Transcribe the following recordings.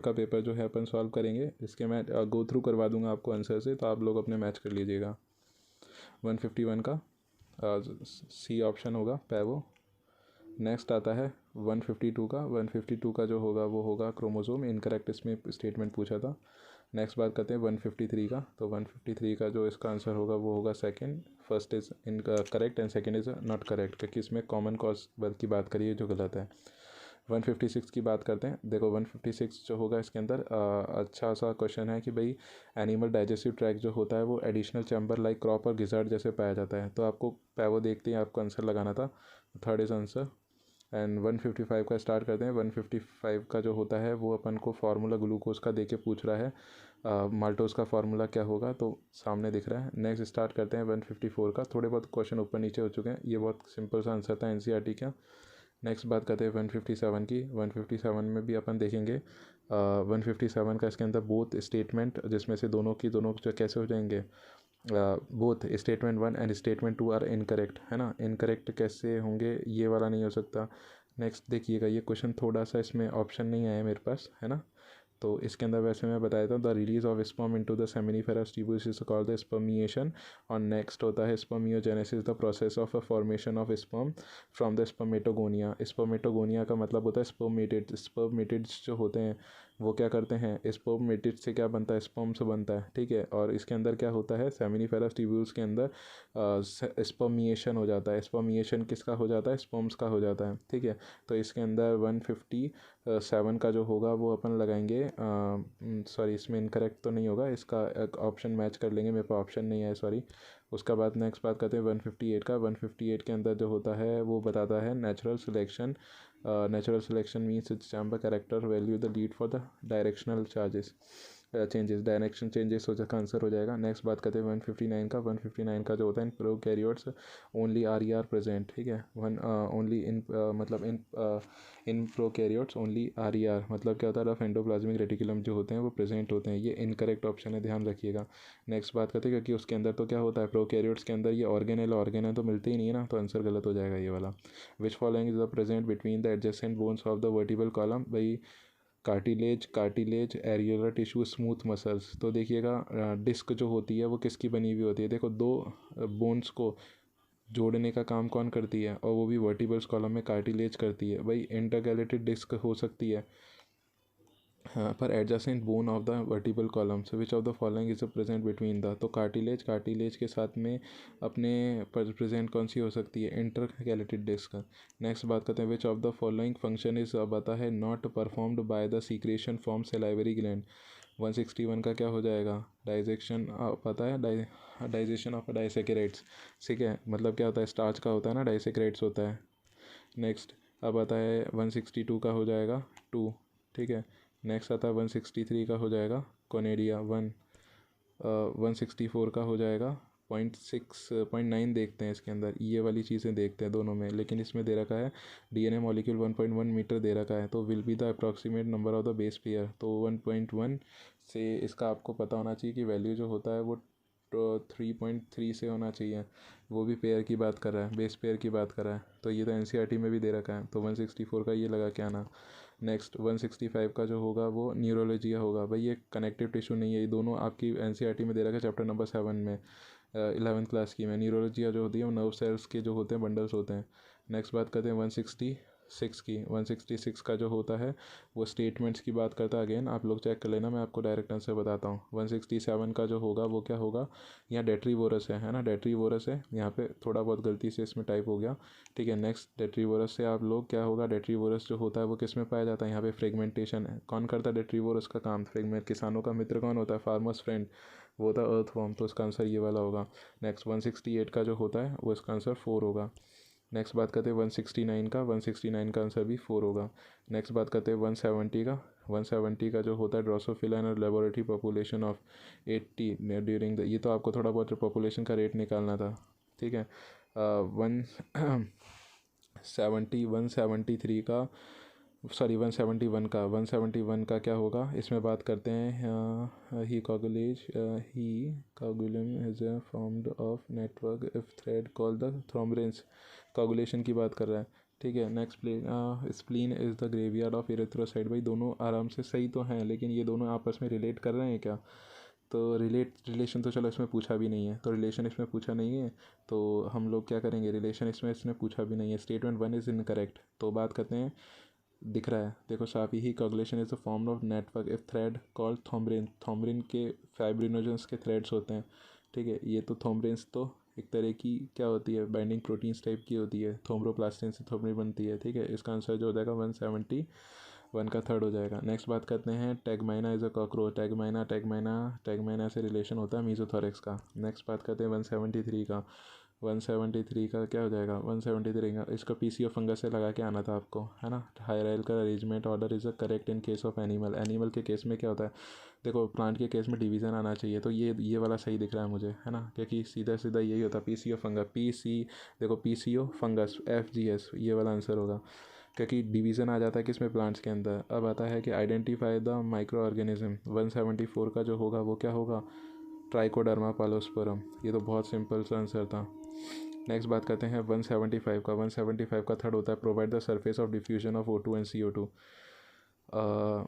का पेपर जो है अपन सॉल्व करेंगे, इसके मैं गो थ्रू करवा दूंगा आपको आंसर से, तो आप लोग अपने मैच कर लीजिएगा। 151 का सी ऑप्शन होगा पैवो। नेक्स्ट आता है 152 का। 152 का जो होगा वो होगा क्रोमोसोम, इनकरेक्ट इसमें स्टेटमेंट पूछा था। नेक्स्ट बात करते हैं 153 का। तो 153 का जो इसका आंसर होगा वो होगा second. First is in correct and second is not correct, क्योंकि इसमें कॉमन कॉज की बात करिए जो गलत है। 156 की बात करते हैं। देखो 156 जो होगा इसके अंदर अच्छा सा क्वेश्चन है कि भाई एनिमल डाइजेस्टिव ट्रैक्ट जो होता है वो एडिशनल चैम्बर लाइक क्रॉप और गिजार्ड जैसे पाया जाता है। तो आपको पैवो देखते ही आपको आंसर लगाना था, थर्ड इज आंसर। एंड 155 का स्टार्ट करते हैं। 155 का जो होता है वो अपन को फार्मूला ग्लूकोज का देके पूछ रहा है। माल्टोज का फार्मूला क्या होगा, तो सामने दिख रहा है। नेक्स्ट स्टार्ट करते हैं 154 का। थोड़े बहुत क्वेश्चन ऊपर नीचे हो चुके हैं, ये बहुत सिंपल सा आंसर था एनसीईआरटी का। नेक्स्ट बात करते हैं 157 की। 157 में भी अपन देखेंगे 157 का इसके अंदर बोथ स्टेटमेंट, जिसमें से दोनों जो कैसे हो जाएंगे, both statement 1 and statement 2 are incorrect, है ना। इनकरेक्ट कैसे होंगे, ये वाला नहीं हो सकता। नेक्स्ट देखिएगा, ये क्वेश्चन थोड़ा सा इसमें ऑप्शन नहीं आया मेरे पास, है ना। तो इसके अंदर वैसे मैं बताया था the release of sperm into the seminiferous tubules is called the spermiation. और नेक्स्ट होता है spermiogenesis, the process of a formation of sperm from the spermatogonia. Spermatogonia का मतलब होता है स्पर्मेटिड। स्पर्मेटिड्स जो होते हैं वो क्या करते हैं, स्पर्मेटिड से क्या बनता है, स्पर्म से बनता है, ठीक है। और इसके अंदर क्या होता है, सेमिनिफेरस ट्यूब्यूल्स के अंदर स्पर्मिएशन हो जाता है। स्पर्मिएशन किसका हो जाता है, स्पर्म्स का हो जाता है, ठीक है। तो इसके अंदर 157 का जो होगा वो अपन लगाएंगे, सॉरी इसमें इनकरेक्ट तो नहीं होगा, इसका एक ऑप्शन मैच कर लेंगे, मेरे पास ऑप्शन नहीं है, सॉरी। उसका बाद नेक्स्ट बात करते हैं 158 का। 158 के अंदर जो होता है वो बताता है natural selection. Natural selection means chamber character value the lead for the directional charges changes, direction changes हो जाएगा, आंसर हो जाएगा। नेक्स्ट बात करते हैं 159 का। 159 का जो होता है in prokaryotes only are present, ठीक है। ओनली इन मतलब इन प्रोकैरियोट्स ओनली आर मतलब क्या होता है, रफ एंडोप्लाज्मिक रेटिकुलम जो होते हैं वो प्रेजेंट होते हैं। ये इनकरेक्ट ऑप्शन है, ध्यान रखिएगा। नेक्स्ट बात करते हैं, क्योंकि उसके अंदर तो क्या होता है, प्रोकैरियोट्स के अंदर ये ऑर्गेनल है तो मिलते ही नहीं है ना, तो आंसर गलत हो जाएगा ये वाला। Which following is the present between the adjacent bones of the vertebral column, भाई cartilage areolar tissue smooth muscles. तो देखिएगा डिस्क जो होती है वो किसकी बनी हुई होती है, देखो दो बोन्स को जोड़ने का काम कौन करती है, और वो भी वर्टिबल्स कॉलम में कार्टिलेज करती है। भाई इंटरगैलेटेड डिस्क हो सकती है, हाँ, पर adjacent bone of the vertebral columns which of the following is present between the, तो कार्टिलेज के साथ में अपने प्रेजेंट कौन सी हो सकती है, इंटरगैलेटेड डिस्क। नेक्स्ट बात करते हैं which of the following function is पता है not performed by the secretion from salivary gland. 161 का क्या हो जाएगा, डाइजेक्शन पता है, डाइजेशन ऑफ डाइसेकेराइड्स, ठीक है। मतलब क्या होता है, स्टार्च का होता है ना, डाइसेकेराइड्स होता है। नेक्स्ट अब आता है 162 का हो जाएगा 2, ठीक है। नेक्स्ट आता है 163 का हो जाएगा कोनेडिया 1। 164 का हो जाएगा 0.9 देखते हैं इसके अंदर, ये वाली चीज़ें देखते हैं दोनों में, लेकिन इसमें दे रखा है डीएनए मॉलिक्यूल 1.1 मीटर दे रखा है, तो will be the approximate number of the base pair. तो 1.1 से इसका आपको पता होना चाहिए कि वैल्यू जो होता है वो 3.3 से होना चाहिए, वो भी पेयर की बात कर रहा है, बेस पेयर की बात कर रहा है। तो ये तो एनसीईआरटी में भी दे रखा है, तो 164 का ये लगा के आना। नेक्स्ट 165 का जो होगा वो न्यूरोलॉजिया होगा। भाई ये कनेक्टिव टिश्यू नहीं है, ये दोनों आपकी एनसीईआरटी में दे रखा है चैप्टर नंबर 7 में, 11th क्लास की में। न्यूरोलॉजिया जो होती है वो नर्व सेल्स के जो होते हैं बंडल्स होते हैं। नेक्स्ट बात करते हैं 166 की। 166 का जो होता है वो स्टेटमेंट्स की बात करता है, अगेन आप लोग चेक कर लेना, मैं आपको डायरेक्ट आंसर बताता हूँ। 167 का जो होगा वो क्या होगा, यहाँ डेट्रीवोरस है ना, डेट्रीवोरस है, यहाँ पे थोड़ा बहुत गलती से इसमें टाइप हो गया, ठीक है। नेक्स्ट डेट्रीवोरस से आप लोग क्या होगा, डेट्रीवोरस जो होता है वो किस में पाया जाता है, यहाँ पे फ्रेगमेंटेशन है। कौन करता है डेट्रीवोरस का काम, फ्रेगमेंट। किसानों का मित्र कौन होता है, फार्मर्स फ्रेंड, वो होता है अर्थवॉर्म, तो इसका आंसर ये वाला होगा। नेक्स्ट 168 का जो होता है वो इसका आंसर 4 होगा। नेक्स्ट बात करते हैं 169 का। 169 का आंसर भी 4 होगा। नेक्स्ट बात करते हैं 170 का। 170 का जो होता है Drosophila in laboratory population of 80 during the, ये तो आपको थोड़ा बहुत पॉपुलेशन का रेट निकालना था, ठीक है। 173 का, सॉरी 171 का क्या होगा, इसमें बात करते हैं ही coagulum is formed of network of thread call the thrombins, coagulation की बात कर रहा है। ठीक है। Next spleen is the graveyard of erythrocyte. भाई दोनों आराम से सही तो हैं, लेकिन ये दोनों आपस में रिलेट कर रहे हैं क्या? तो रिलेशन तो चलो इसमें पूछा भी नहीं है, तो रिलेशन इसमें पूछा नहीं है, तो हम लोग क्या करेंगे, रिलेशन इसमें पूछा भी नहीं है। Statement 1 is incorrect. तो बात करते हैं, दिख रहा है देखो, साफी ही coagulation is a form of network of thread called thrombin. Thrombin के फाइब्रिनोजेंस के थ्रेड्स होते हैं, ठीक है। ये तो थॉम्ब्रिन्स तो एक तरह की क्या होती है, बाइंडिंग प्रोटीन्स टाइप की होती है, थोम्ब्रोप्लास्टिन से थोम्ब्रिन बनती है, ठीक है। इसका आंसर जो हो जाएगा 171 का थर्ड हो जाएगा। नेक्स्ट बात करते हैं, टैगमाइना इज़ अ कॉकरोच। टैगमाइना से रिलेशन होता है मीजोथोरेक्स का। नेक्स्ट बात करते हैं 173 का। 173 का क्या हो जाएगा, 173 का इसका पीसीओ फंगस से लगा के आना था आपको, है ना। Hierarchical arrangement order is a correct in case of animal के केस में क्या होता है, देखो प्लांट के केस में डिवीज़न आना चाहिए, तो ये वाला सही दिख रहा है मुझे, है ना, क्योंकि सीधा सीधा यही होता है पीसीओ फंगस, देखो पीसीओ फंगस FGS ये वाला आंसर होगा, क्योंकि डिवीज़न आ जाता है किसमें, प्लांट्स के अंदर। अब आता है कि आइडेंटिफाई द माइक्रो ऑर्गेनिज्म। 174 का जो होगा वो क्या होगा, ट्राइकोडर्मा पालोस्पोरम। ये तो बहुत सिंपल सा आंसर था। नेक्स्ट बात करते हैं 175 का। 175 का थर्ड होता है, provide the surface of diffusion of O2 and CO2।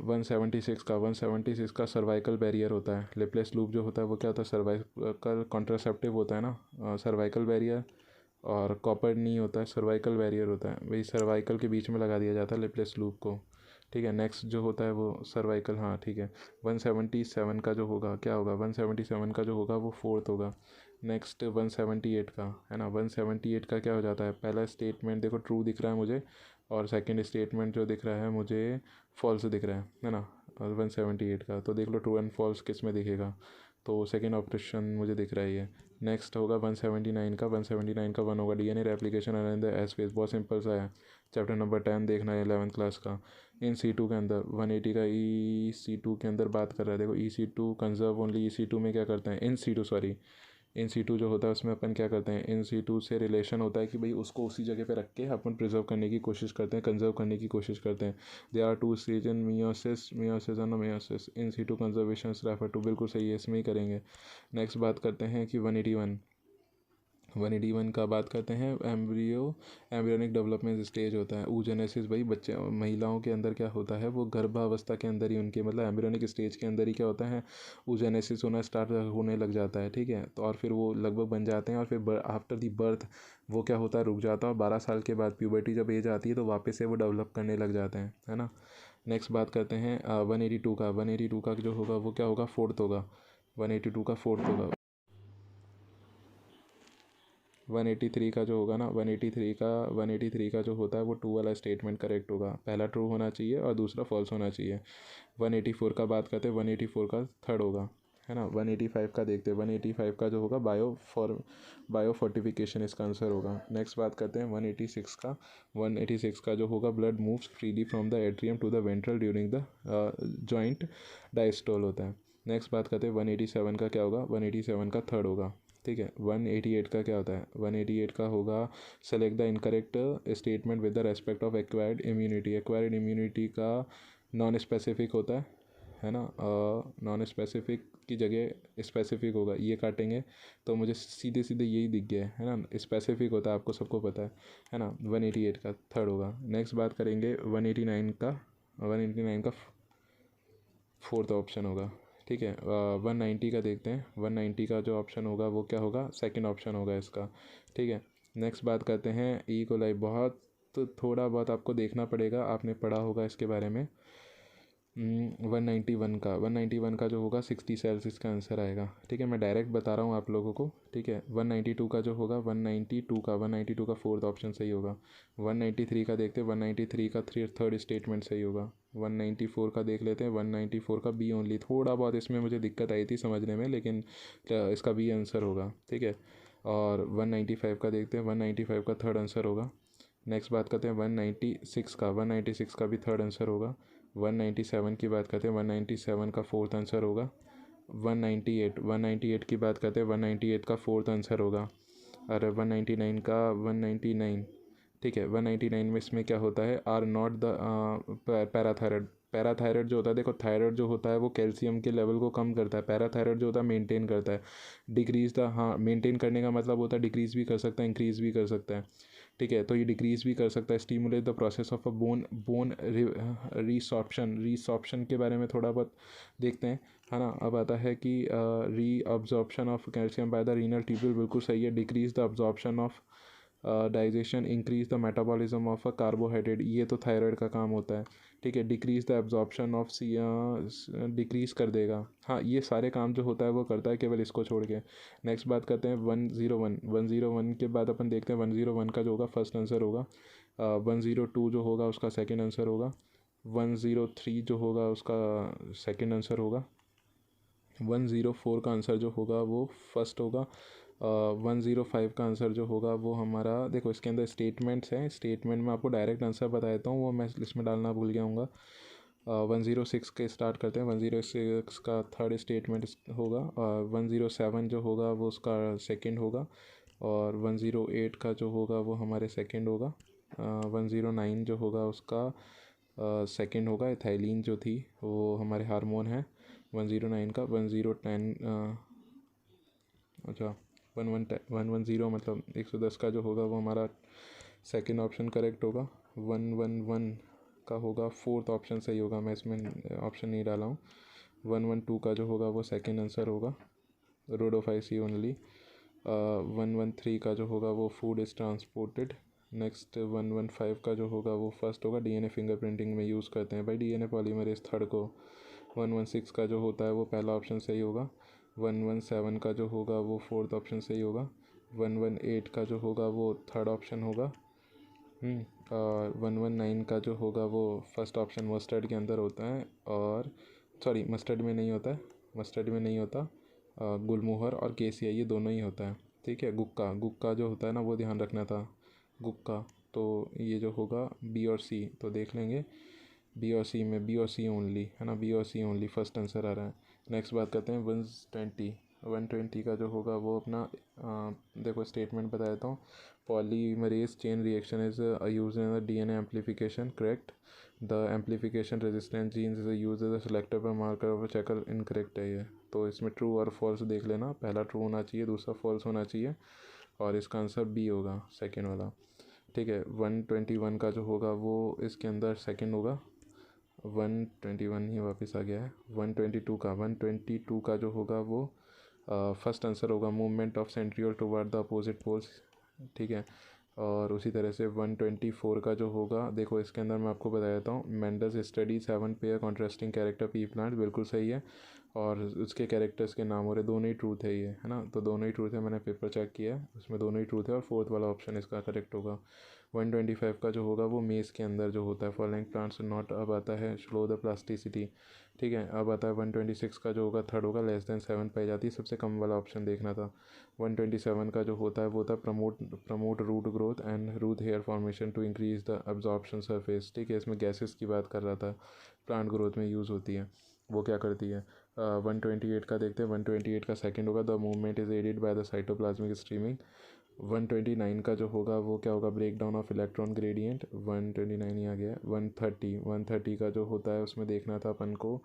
176 का सर्वाइकल बैरियर होता है। लिपलेस लूप जो होता है वो क्या होता है, सर्वाइकल कॉन्ट्रासेप्टिव होता है ना, सर्वाइकल बैरियर। और कॉपर नहीं होता है, सर्वाइकल बैरियर होता है, वही सर्वाइकल के बीच में लगा दिया जाता है लिपलेस लूप को, ठीक है। नेक्स्ट जो होता है वो सर्वाइकल, हाँ ठीक है। 177 का जो होगा क्या होगा, 177 का जो होगा वो फोर्थ होगा। नेक्स्ट 178 का, है ना। 178 का क्या हो जाता है, पहला स्टेटमेंट देखो ट्रू दिख रहा है मुझे, और सेकंड स्टेटमेंट जो दिख रहा है मुझे फॉल्स दिख रहा है ना। 178 का तो देख लो ट्रू एंड फॉल्स किस में दिखेगा, तो सेकेंड ऑप्शन मुझे दिख रहा है ये। नेक्स्ट होगा 179 का। 179 का 1 होगा, DNA replication around the S phase. बहुत सिंपल सा है, चैप्टर नंबर 10 देखना है 11th क्लास का। इन C2 के अंदर 180 का EC2 के अंदर बात कर रहा है, देखो EC2 कंजर्व ओनली। EC2 में क्या करते हैं, इन सी टू जो होता है उसमें अपन क्या करते हैं, इन C2 से रिलेशन होता है कि भाई उसको उसी जगह पे रख के अपन प्रिजर्व करने की कोशिश करते हैं, कंजर्व करने की कोशिश करते हैं। They are two stage in meiosis and meiosis. In C2 conservation refer to, बिल्कुल सही है, इसमें ही करेंगे। नेक्स्ट बात करते हैं कि 181 का बात करते हैं, एम्ब्रियोनिक डेवलपमेंट स्टेज होता है। oogenesis भाई बच्चे महिलाओं के अंदर क्या होता है, वो गर्भावस्था के अंदर ही उनके मतलब एम्ब्रियोनिक स्टेज के अंदर ही क्या होता है, oogenesis होना स्टार्ट होने लग जाता है, ठीक है। तो और फिर वो लगभग बन जाते हैं, और फिर आफ्टर दी बर्थ वो क्या होता है, रुक जाता है, और 12 साल के बाद प्यूबर्टी जब एज आती है तो वापस से वो डेवलप करने लग जाते हैं, है ना। नेक्स्ट बात करते हैं 182 का जो होगा वो क्या होगा, फोर्थ होगा। 182 का फोर्थ होगा। 183 का जो होगा ना, 183 का जो होता है वो 2 वाला स्टेटमेंट करेक्ट होगा, पहला ट्रू होना चाहिए और दूसरा फॉल्स होना चाहिए। 184 का बात करते हैं, 184 का थर्ड होगा, है ना। 185 का देखते हैं, 185 का जो होगा बायो फोर्टिफिकेशन इसका आंसर होगा। नेक्स्ट बात करते हैं 186 का। 186 का जो होगा, blood moves freely from the atrium to the ventral during the joint diastole होता है। नेक्स्ट बात करते हैं 187 का क्या होगा, 187 का थर्ड होगा, ठीक है। 188 का क्या होता है, 188 का होगा, select the incorrect statement with the respect of acquired immunity. Acquired immunity का नॉन स्पेसिफिक होता है ना, नॉन स्पेसिफिक की जगह स्पेसिफिक होगा, ये काटेंगे तो मुझे सीधे सीधे यही दिख गया है ना, स्पेसिफिक होता है, आपको सबको पता है ना। 188 का थर्ड होगा। नेक्स्ट बात करेंगे 189 का फोर्थ ऑप्शन होगा, ठीक है। 190 का देखते हैं, 190 का जो ऑप्शन होगा वो क्या होगा, सेकंड ऑप्शन होगा इसका, ठीक है। नेक्स्ट बात करते हैं ई कोलाई। बहुत थोड़ा बहुत आपको देखना पड़ेगा, आपने पढ़ा होगा इसके बारे में। 191 का जो होगा 60 सेल्स इसका आंसर आएगा, ठीक है। मैं डायरेक्ट बता रहा हूँ आप लोगों को, ठीक है। 192 का जो होगा, 192 का फोर्थ ऑप्शन सही होगा। 193 का देखते हैं, 193 का थर्ड स्टेटमेंट सही होगा। 194 का देख लेते हैं, 194 का बी ओनली। थोड़ा बहुत इसमें मुझे दिक्कत आई थी समझने में, लेकिन इसका बी आंसर होगा, ठीक है। और 195 का देखते हैं, 195 का थर्ड आंसर होगा। नेक्स्ट बात करते हैं 196 का भी थर्ड आंसर होगा। 197 की बात करते हैं, 197 का फोर्थ आंसर होगा। 198 की बात करते हैं, 198 का फोर्थ आंसर होगा। और 199 का 199, ठीक है। 199 में इसमें क्या होता है, आर नॉट द पैराथायराइड जो होता है, देखो थायराइड जो होता है वो कैल्शियम के लेवल को कम करता है, पैराथायराइड जो होता है मेंटेन करता है। डिक्रीज द, हाँ मेंटेन करने का मतलब होता है डिक्रीज़ भी कर सकता है, इंक्रीज़ भी कर सकता है, ठीक है। तो ये डिक्रीज़ भी कर सकता है। Stimulate the process of a bone resorption के बारे में थोड़ा बहुत देखते हैं, है ना। अब आता है कि reabsorption of calcium by the renal tubule, बिल्कुल सही है। Decrease the absorption of digestion, increase the metabolism of a carbohydrate, ये तो थायराइड का काम होता है, ठीक है। Decrease the absorption of decrease कर देगा, हाँ ये सारे काम जो होता है वो करता है, केवल इसको छोड़ के। नेक्स्ट बात करते हैं 101 के बाद अपन देखते हैं 101 का जो होगा फर्स्ट आंसर होगा, 102 जो होगा उसका सेकंड आंसर होगा, 103 जो होगा उसका सेकंड आंसर होगा, 104 का आंसर जो होगा वो फर्स्ट होगा, 105 का आंसर जो होगा वो हमारा, देखो इसके अंदर स्टेटमेंट्स हैं, स्टेटमेंट में आपको डायरेक्ट आंसर बता देता हूँ, वो मैं लिस्ट में डालना भूल गया हूँ। 106 के स्टार्ट करते हैं। 106 का थर्ड स्टेटमेंट होगा, और 107 जो होगा वो उसका सेकंड होगा, और 108 का जो होगा वो हमारे सेकंड होगा, 109 जो होगा उसका सेकंड होगा। एथाइलिन जो थी वो हमारे हार्मोन है 109 का। 1010 अच्छा 110 मतलब 110 का जो होगा वो हमारा सेकंड ऑप्शन करेक्ट होगा। 111 का होगा फोर्थ ऑप्शन सही होगा, मैं इसमें ऑप्शन नहीं डाला हूँ। 112 का जो होगा वो सेकंड आंसर होगा, रोडोफाइसी ओनली। 113 का जो होगा वो फूड इज़ ट्रांसपोर्टेड। नेक्स्ट 115 का जो होगा वो फर्स्ट होगा, डीएनए फिंगरप्रिंटिंग में यूज़ करते हैं भाई डीएनए पॉलीमरेज थर्ड को। 116 का जो होता है वो पहला ऑप्शन सही होगा। 117 का जो होगा वो फोर्थ ऑप्शन सही होगा। 118 का जो होगा वो थर्ड ऑप्शन होगा। और 119 का जो होगा वो फर्स्ट ऑप्शन मस्टर्ड के अंदर होता है, और सॉरी मस्टर्ड में नहीं होता है, मस्टर्ड में नहीं होता, गुलमोहर और केसिया ये दोनों ही होता है, ठीक है। गुक्का जो होता है ना वो ध्यान रखना था, गुक्का। तो ये जो होगा बी और सी, तो देख लेंगे बी और सी में, बी और सी ओनली, है ना, बी और सी ओनली फर्स्ट आंसर आ रहा है। नेक्स्ट बात करते हैं 120 का जो होगा वो अपना देखो स्टेटमेंट बता देता हूँ। Polymerase chain reaction is use in the DNA amplification, correct. The amplification resistant genes is use as a selector पर मार्कर ऑफ चेकर, इनकरेक्ट है ये। तो इसमें ट्रू और फॉल्स देख लेना, पहला ट्रू होना चाहिए, दूसरा फॉल्स होना चाहिए, और इसका आंसर बी होगा सेकेंड वाला, ठीक है। 121 का जो होगा वो इसके अंदर सेकेंड होगा। 121 ही वापस आ गया है। 122 का जो होगा वो फर्स्ट आंसर होगा, movement of centriole toward the opposite poles, ठीक है। और उसी तरह से 124 का जो होगा, देखो इसके अंदर मैं आपको बता देता हूँ, Mendel's studies 7 pair contrasting character P plant, बिल्कुल सही है। और उसके कैरेक्टर्स के नाम हो रहे, दोनों ही ट्रूथ है ये, है ना, तो दोनों ही ट्रूथ है, मैंने पेपर चेक किया है उसमें दोनों ही ट्रूथ है, और फोर्थ वाला ऑप्शन इसका करेक्ट होगा। 125 का जो होगा वो मेज़ के अंदर जो होता है, फॉलोइंग प्लांट्स नॉट, अब आता है स्लो द प्लास्टिसिटी, ठीक है। अब आता है 126 का जो होगा थर्ड होगा, लेस देन 7 पाई जाती है, सबसे कम वाला ऑप्शन देखना था। 127 का जो होता है वो था promote root growth and root hair formation to increase the absorption surface, ठीक है। इसमें गैसेस की बात कर रहा था, प्लांट ग्रोथ में यूज़ होती है, वो क्या करती है। 128 का देखते हैं। 128 का सेकंड होगा, the movement is aided by the cytoplasmic streaming. 129 का जो होगा वो क्या होगा, break down of electron gradient. 129 ही आ गया है। 130 का जो होता है उसमें देखना था अपन को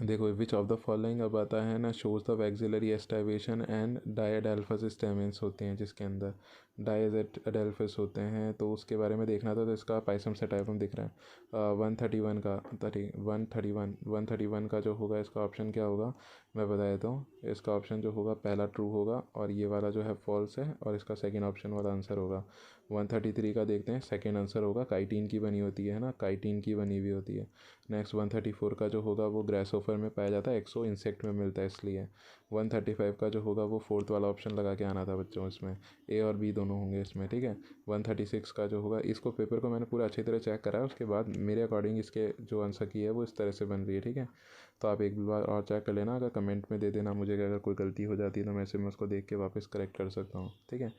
देखो विच ऑफ द फॉलोइंग, अब आता है ना, shows the axillary aestivation and diadelphous stamens होते हैं, जिसके अंदर डायडेल्फस होते हैं, तो उसके बारे में देखना था, तो इसका पाइसम सेटाइपम दिख रहा है। 131 का जो होगा इसका ऑप्शन क्या होगा, मैं बता देता हूँ। इसका ऑप्शन जो होगा पहला ट्रू होगा, और ये वाला जो है फॉल्स है, और इसका सेकेंड ऑप्शन वाला आंसर होगा। 133 का देखते हैं, सेकेंड आंसर होगा, काइटिन की बनी होती है ना, काइटिन की बनी हुई होती है। नेक्स्ट 134 का जो होगा वो ग्रेसोफर में पाया जाता है, एक्सो इंसेक्ट में मिलता है इसलिए। 135 का जो होगा वो फोर्थ वाला ऑप्शन लगा के आना था बच्चों, इसमें ए और बी दोनों होंगे इसमें, ठीक है। 136 का जो होगा, इसको पेपर को मैंने पूरा अच्छी तरह चेक करा है, उसके बाद मेरे अकॉर्डिंग इसके जो आंसर की है वो इस तरह से बन रही है, ठीक है। तो आप एक बार और चेक कर लेना, अगर कमेंट में दे देना मुझे कि अगर कोई गलती हो जाती है तो मैं उसको देख के वापस करेक्ट कर सकता हूँ, ठीक है।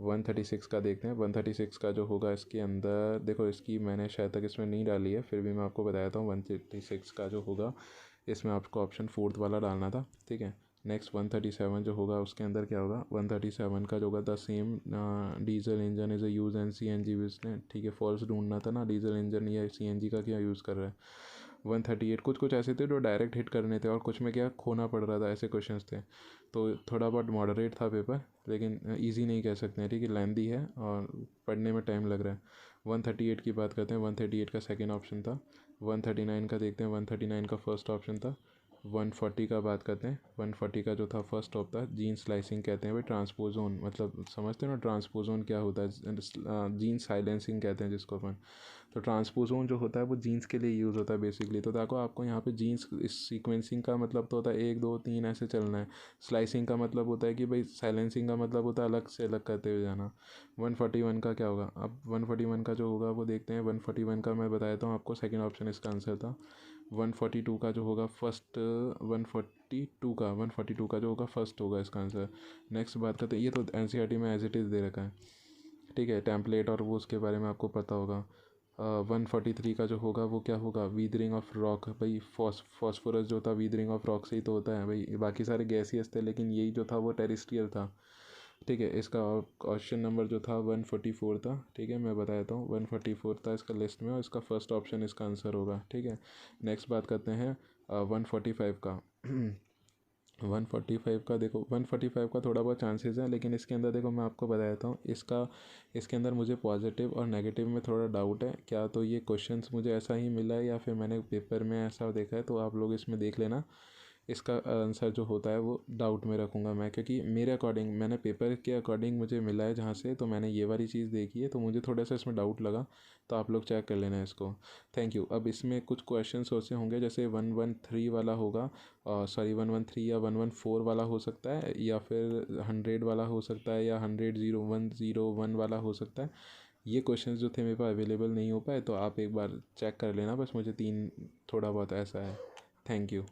136 का देखते हैं। 136 का जो होगा इसके अंदर, देखो इसकी मैंने शायद तक इसमें नहीं डाली है, फिर भी मैं आपको बताया था। 136 का जो होगा इसमें आपको ऑप्शन फोर्थ वाला डालना था, ठीक है। नेक्स्ट 137 जो होगा उसके अंदर क्या होगा, 137 का जो होगा the same diesel engine is use and C N G, ठीक है। फॉल्स ढूंढना था ना, डीजल इंजन या सी एन जी का क्या यूज़ कर रहा है। 138 कुछ ऐसे थे जो डायरेक्ट हिट करने थे और कुछ में क्या खोना पड़ रहा था, ऐसे क्वेश्चंस थे। तो थोड़ा बहुत मॉडरेट था पेपर, लेकिन इजी नहीं कह सकते हैं, ठीक है, लेंदी है और पढ़ने में टाइम लग रहा है। 138 की बात करते हैं, 138 का सेकेंड ऑप्शन था। 139 का देखते हैं, 139 का फर्स्ट ऑप्शन था। 140 का बात करते हैं, 140 का जो था फर्स्ट ऑप था, जीन स्लाइसिंग कहते हैं भाई, ट्रांसपोजोन मतलब समझते हैं ना ट्रांसपोजोन क्या होता है, जीन साइलेंसिंग कहते हैं जिसको अपन। तो ट्रांसपोजोन जो होता है वो जीन्स के लिए यूज़ होता है बेसिकली। तो देखो आपको यहाँ पे जीन्स इस सीक्वेंसिंग का मतलब तो होता है 1 2 3 ऐसे चलना है। स्लाइसिंग का मतलब होता है कि भाई साइलेंसिंग का मतलब होता है अलग से अलग करते हुए जाना। 141 का क्या होगा, अब 141 का जो होगा वो देखते हैं। 141 का मैं बता देता हूँ आपको, सेकेंड ऑप्शन इसका आंसर था। 142 का जो होगा फर्स्ट, 142 का जो होगा फर्स्ट होगा इसका आंसर। नेक्स्ट बात करते हैं, ये तो एनसीईआरटी में एज इट इज़ दे रखा है, ठीक है, टेम्पलेट और वो उसके बारे में आपको पता होगा। 143 का जो होगा वो क्या होगा, वीदरिंग ऑफ रॉक भाई, फॉस्फोरस जो था वीदरिंग ऑफ रॉक से ही तो होता है भाई, बाकी सारे गैसियस थे लेकिन यही जो था वो टेरेस्ट्रियल था, ठीक है। इसका क्वेश्चन नंबर जो था 144 था, ठीक है, मैं बता देता हूँ 144 था इसका लिस्ट में, और इसका फर्स्ट ऑप्शन इसका आंसर होगा, ठीक है। नेक्स्ट बात करते हैं 145 का। 145 का देखो, 145 का थोड़ा बहुत चांसेस है, लेकिन इसके अंदर देखो मैं आपको बता देता हूँ इसका, इसके अंदर मुझे पॉजिटिव और नेगेटिव में थोड़ा डाउट है, क्या तो ये क्वेश्चंस मुझे ऐसा ही मिला है या फिर मैंने पेपर में ऐसा देखा है, तो आप लोग इसमें देख लेना। इसका आंसर जो होता है वो डाउट में रखूँगा मैं, क्योंकि मेरे अकॉर्डिंग, मैंने पेपर के अकॉर्डिंग मुझे मिला है जहाँ से, तो मैंने ये वाली चीज़ देखी है, तो मुझे थोड़ा सा इसमें डाउट लगा, तो आप लोग चेक कर लेना इसको। Thank you. अब इसमें कुछ क्वेश्चन ऐसे होंगे जैसे 113 वाला होगा, सॉरी 113 या 114 वाला हो सकता है, या फिर 100 वाला हो सकता है, या 100 101 वाला हो सकता है। ये क्वेश्चंस जो थे मेरे पास अवेलेबल नहीं हो पाए, तो आप एक बार चेक कर लेना, बस मुझे तीन थोड़ा बहुत ऐसा है। Thank you.